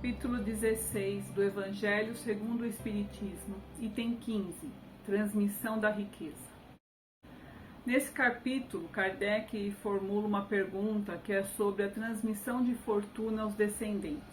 capítulo 16 do Evangelho segundo o Espiritismo, item 15, transmissão da riqueza. Nesse capítulo, Kardec formula uma pergunta que é sobre a transmissão de fortuna aos descendentes,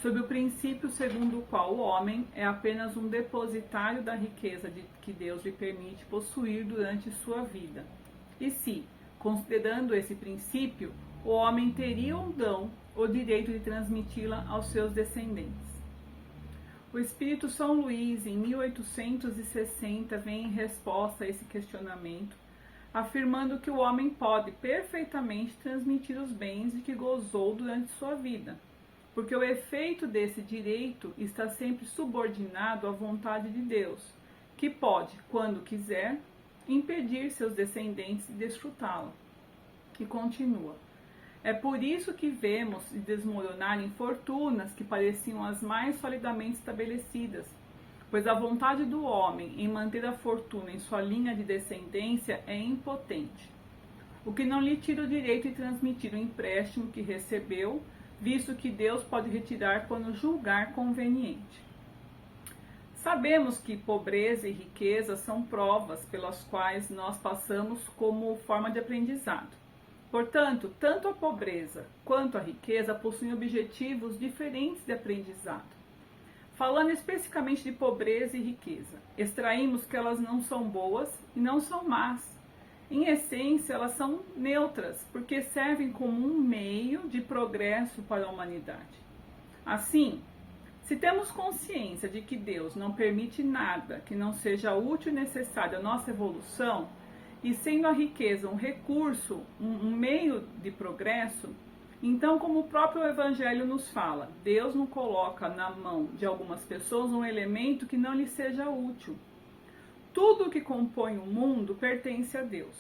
sobre o princípio segundo o qual o homem é apenas um depositário da riqueza que Deus lhe permite possuir durante sua vida, e se, considerando esse princípio, o homem teria ou não o direito de transmiti-la aos seus descendentes. O Espírito São Luís, em 1860, vem em resposta a esse questionamento, afirmando que o homem pode perfeitamente transmitir os bens de que gozou durante sua vida, porque o efeito desse direito está sempre subordinado à vontade de Deus, que pode, quando quiser, impedir seus descendentes de desfrutá-la. E continua. É por isso que vemos se desmoronarem fortunas que pareciam as mais solidamente estabelecidas, pois a vontade do homem em manter a fortuna em sua linha de descendência é impotente, o que não lhe tira o direito de transmitir o empréstimo que recebeu, visto que Deus pode retirar quando julgar conveniente. Sabemos que pobreza e riqueza são provas pelas quais nós passamos como forma de aprendizado. Portanto, tanto a pobreza quanto a riqueza possuem objetivos diferentes de aprendizado. Falando especificamente de pobreza e riqueza, extraímos que elas não são boas e não são más. Em essência, elas são neutras, porque servem como um meio de progresso para a humanidade. Assim, se temos consciência de que Deus não permite nada que não seja útil e necessário à nossa evolução, e sendo a riqueza um recurso, um meio de progresso, então, como o próprio Evangelho nos fala, Deus não coloca na mão de algumas pessoas um elemento que não lhe seja útil. Tudo o que compõe o mundo pertence a Deus.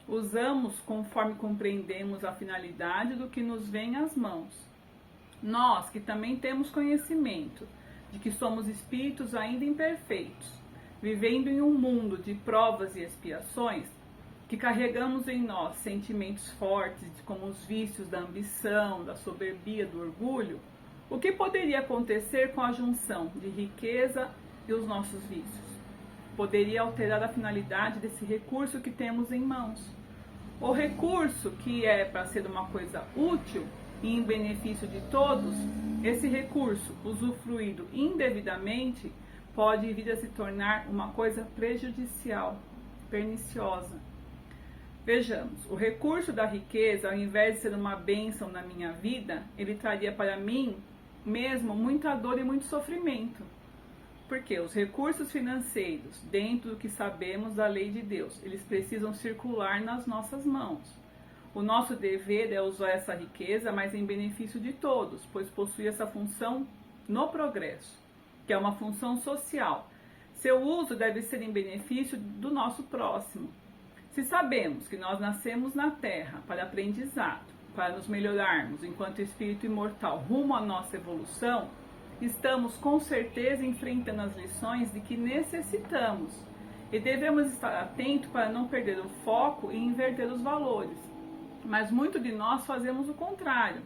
Usamos conforme compreendemos a finalidade do que nos vem às mãos. Nós, que também temos conhecimento de que somos espíritos ainda imperfeitos, vivendo em um mundo de provas e expiações, que carregamos em nós sentimentos fortes, como os vícios da ambição, da soberbia, do orgulho, o que poderia acontecer com a junção de riqueza e os nossos vícios? Poderia alterar a finalidade desse recurso que temos em mãos. O recurso que é para ser uma coisa útil e em benefício de todos, esse recurso, usufruído indevidamente, pode vir a se tornar uma coisa prejudicial, perniciosa. Vejamos, o recurso da riqueza, ao invés de ser uma bênção na minha vida, ele traria para mim mesmo muita dor e muito sofrimento. Porque os recursos financeiros, dentro do que sabemos da lei de Deus, eles precisam circular nas nossas mãos. O nosso dever é usar essa riqueza, mas em benefício de todos, pois possui essa função no progresso, que é uma função social. Seu uso deve ser em benefício do nosso próximo. Se sabemos que nós nascemos na Terra para aprendizado, para nos melhorarmos enquanto espírito imortal rumo à nossa evolução, estamos com certeza enfrentando as lições de que necessitamos e devemos estar atentos para não perder o foco e inverter os valores. Mas muito de nós fazemos o contrário.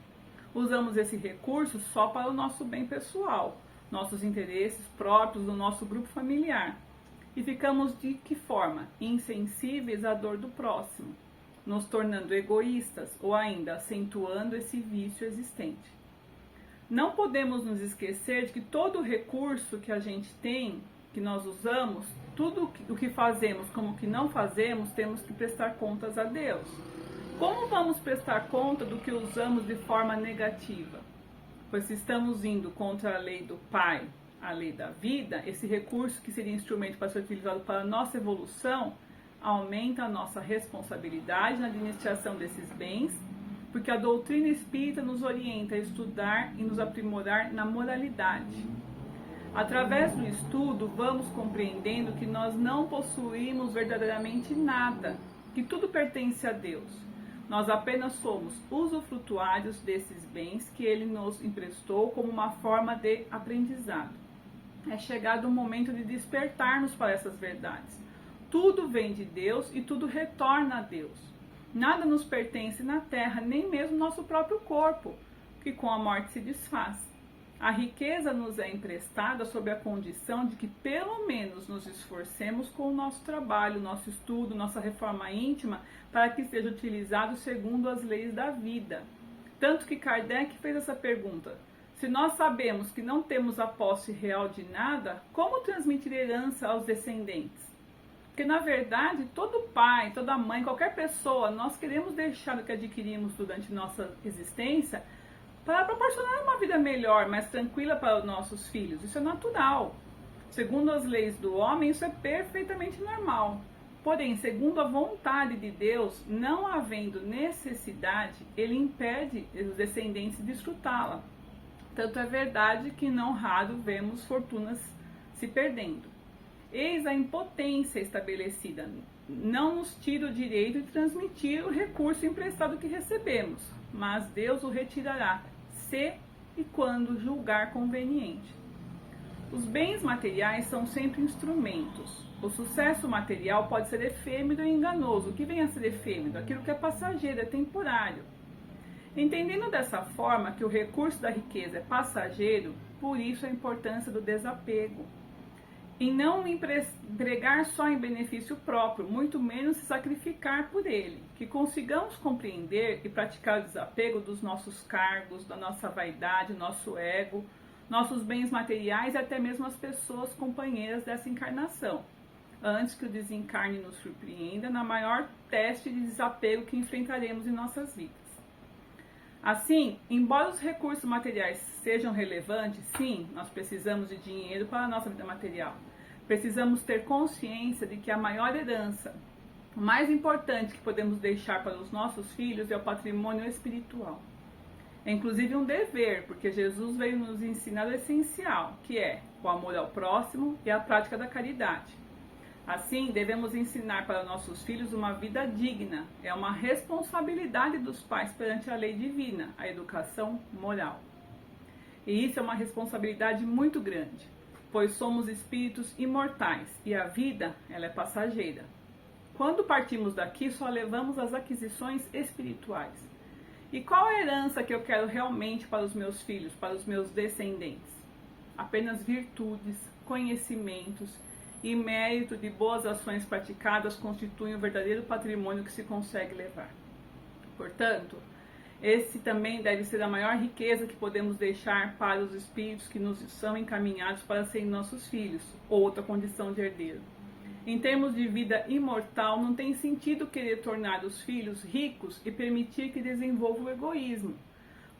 Usamos esse recurso só para o nosso bem pessoal, nossos interesses próprios do nosso grupo familiar. E ficamos de que forma? Insensíveis à dor do próximo, nos tornando egoístas ou ainda acentuando esse vício existente. Não podemos nos esquecer de que todo recurso que a gente tem, que nós usamos, tudo o que fazemos como o que não fazemos, temos que prestar contas a Deus. Como vamos prestar conta do que usamos de forma negativa? Pois se estamos indo contra a lei do Pai, a lei da vida, esse recurso que seria instrumento para ser utilizado para a nossa evolução, aumenta a nossa responsabilidade na administração desses bens, porque a doutrina espírita nos orienta a estudar e nos aprimorar na moralidade. Através do estudo, vamos compreendendo que nós não possuímos verdadeiramente nada, que tudo pertence a Deus. Nós apenas somos usufrutuários desses bens que Ele nos emprestou como uma forma de aprendizado. É chegado o momento de despertarmos para essas verdades. Tudo vem de Deus e tudo retorna a Deus. Nada nos pertence na terra, nem mesmo nosso próprio corpo, que com a morte se desfaz. A riqueza nos é emprestada sob a condição de que pelo menos nos esforcemos com o nosso trabalho, nosso estudo, nossa reforma íntima, para que seja utilizado segundo as leis da vida. Tanto que Kardec fez essa pergunta: se nós sabemos que não temos a posse real de nada, como transmitir herança aos descendentes? Porque na verdade, todo pai, toda mãe, qualquer pessoa, nós queremos deixar o que adquirimos durante nossa existência para proporcionar uma vida melhor, mais tranquila para os nossos filhos. Isso é natural. Segundo as leis do homem, isso é perfeitamente normal. Porém, segundo a vontade de Deus, não havendo necessidade, ele impede os descendentes de desfrutá-la. Tanto é verdade que não raro vemos fortunas se perdendo. Eis a impotência estabelecida. Não nos tira o direito de transmitir o recurso emprestado que recebemos, mas Deus o retirará, se e quando julgar conveniente. Os bens materiais são sempre instrumentos. O sucesso material pode ser efêmero e enganoso. O que vem a ser efêmero? Aquilo que é passageiro, é temporário. Entendendo dessa forma que o recurso da riqueza é passageiro, por isso a importância do desapego. E não empregar só em benefício próprio, muito menos se sacrificar por ele. Que consigamos compreender e praticar o desapego dos nossos cargos, da nossa vaidade, nosso ego, nossos bens materiais e até mesmo as pessoas companheiras dessa encarnação, antes que o desencarne nos surpreenda na maior teste de desapego que enfrentaremos em nossas vidas. Assim, embora os recursos materiais sejam relevantes, sim, nós precisamos de dinheiro para a nossa vida material. Precisamos ter consciência de que a maior herança, o mais importante que podemos deixar para os nossos filhos é o patrimônio espiritual. É inclusive um dever, porque Jesus veio nos ensinar o essencial, que é o amor ao próximo e a prática da caridade. Assim, devemos ensinar para nossos filhos uma vida digna. É uma responsabilidade dos pais perante a lei divina, a educação moral. E isso é uma responsabilidade muito grande, pois somos espíritos imortais e a vida, ela é passageira. Quando partimos daqui, só levamos as aquisições espirituais. E qual é a herança que eu quero realmente para os meus filhos, para os meus descendentes? Apenas virtudes, conhecimentos e mérito de boas ações praticadas constituem o verdadeiro patrimônio que se consegue levar. Portanto, esse também deve ser a maior riqueza que podemos deixar para os espíritos que nos são encaminhados para serem nossos filhos, outra condição de herdeiro. Em termos de vida imortal, não tem sentido querer tornar os filhos ricos e permitir que desenvolvam o egoísmo.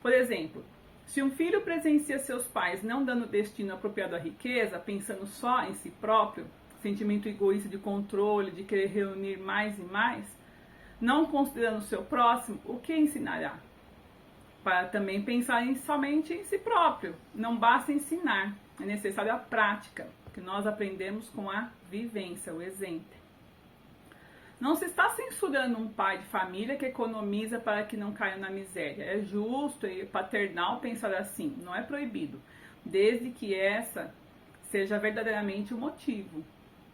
Por exemplo, se um filho presencia seus pais não dando destino apropriado à riqueza, pensando só em si próprio, sentimento egoísta de controle, de querer reunir mais e mais, não considerando o seu próximo, o que ensinará? Para também pensar somente em si próprio. Não basta ensinar, é necessária a prática, que nós aprendemos com a vivência, o exemplo. Não se está censurando um pai de família que economiza para que não caia na miséria. É justo e paternal pensar assim, não é proibido, desde que essa seja verdadeiramente o motivo.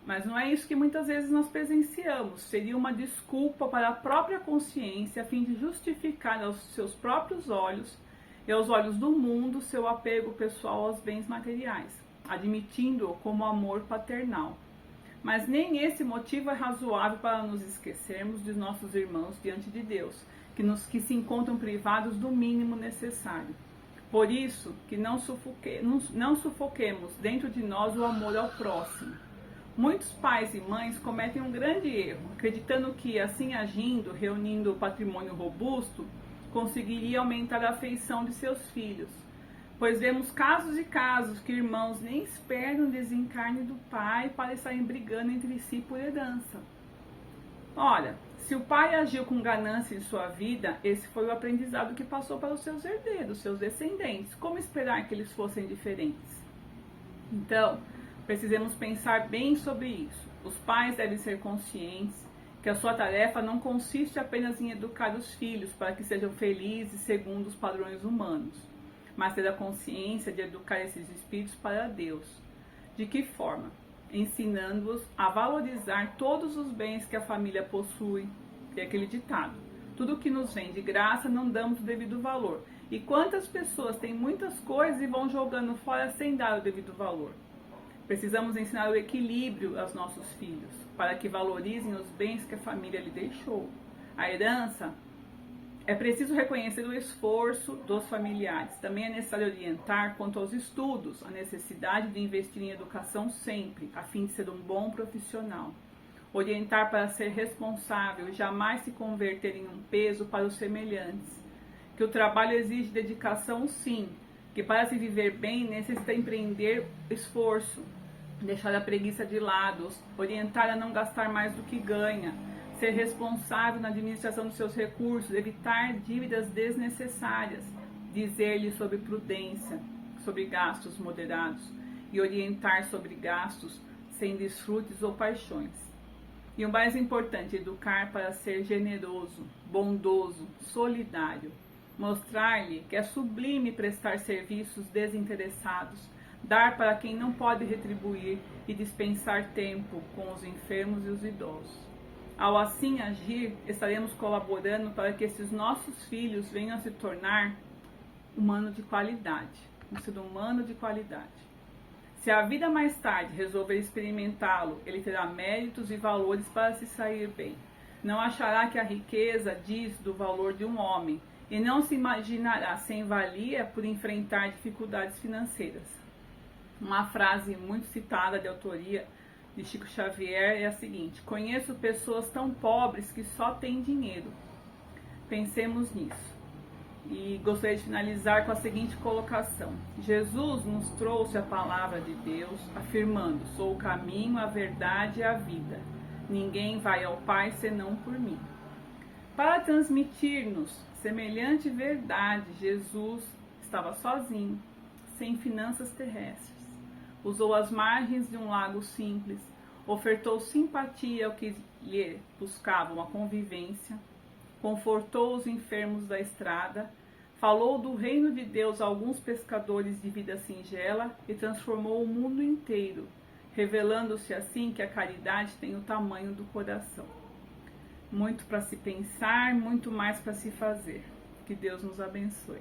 Mas não é isso que muitas vezes nós presenciamos. Seria uma desculpa para a própria consciência a fim de justificar aos seus próprios olhos e aos olhos do mundo seu apego pessoal aos bens materiais, admitindo-o como amor paternal. Mas nem esse motivo é razoável para nos esquecermos de nossos irmãos diante de Deus, que se encontram privados do mínimo necessário. Por isso, que não sufoquemos dentro de nós o amor ao próximo. Muitos pais e mães cometem um grande erro, acreditando que, assim agindo, reunindo patrimônio robusto, conseguiria aumentar a afeição de seus filhos. Pois vemos casos e casos que irmãos nem esperam o desencarne do pai para estarem brigando entre si por herança. Ora, se o pai agiu com ganância em sua vida, esse foi o aprendizado que passou para os seus herdeiros, seus descendentes. Como esperar que eles fossem diferentes? Então, precisamos pensar bem sobre isso. Os pais devem ser conscientes que a sua tarefa não consiste apenas em educar os filhos para que sejam felizes segundo os padrões humanos, mas ter a consciência de educar esses espíritos para Deus. De que forma? Ensinando-os a valorizar todos os bens que a família possui. É aquele ditado: tudo que nos vem de graça não damos o devido valor. E quantas pessoas têm muitas coisas e vão jogando fora sem dar o devido valor? Precisamos ensinar o equilíbrio aos nossos filhos, para que valorizem os bens que a família lhe deixou. A herança, é preciso reconhecer o esforço dos familiares. Também é necessário orientar quanto aos estudos, a necessidade de investir em educação sempre, a fim de ser um bom profissional. Orientar para ser responsável e jamais se converter em um peso para os semelhantes. Que o trabalho exige dedicação, sim, que para se viver bem necessita empreender esforço, deixar a preguiça de lado, orientar a não gastar mais do que ganha, ser responsável na administração dos seus recursos, evitar dívidas desnecessárias, dizer-lhe sobre prudência, sobre gastos moderados e orientar sobre gastos sem desfrutes ou paixões. E o mais importante, educar para ser generoso, bondoso, solidário, mostrar-lhe que é sublime prestar serviços desinteressados, dar para quem não pode retribuir e dispensar tempo com os enfermos e os idosos. Ao assim agir, estaremos colaborando para que esses nossos filhos venham a se tornar humano de qualidade, um ser humano de qualidade. Se a vida mais tarde resolver experimentá-lo, ele terá méritos e valores para se sair bem. Não achará que a riqueza diz do valor de um homem e não se imaginará sem valia por enfrentar dificuldades financeiras. Uma frase muito citada de autoria de Chico Xavier é a seguinte: conheço pessoas tão pobres que só têm dinheiro. Pensemos nisso. E gostaria de finalizar com a seguinte colocação: Jesus nos trouxe a palavra de Deus, afirmando: sou o caminho, a verdade e a vida. Ninguém vai ao Pai senão por mim. Para transmitir-nos semelhante verdade, Jesus estava sozinho, sem finanças terrestres. Usou as margens de um lago simples, ofertou simpatia ao que lhe buscava uma convivência, confortou os enfermos da estrada, falou do reino de Deus a alguns pescadores de vida singela e transformou o mundo inteiro, revelando-se assim que a caridade tem o tamanho do coração. Muito para se pensar, muito mais para se fazer. Que Deus nos abençoe.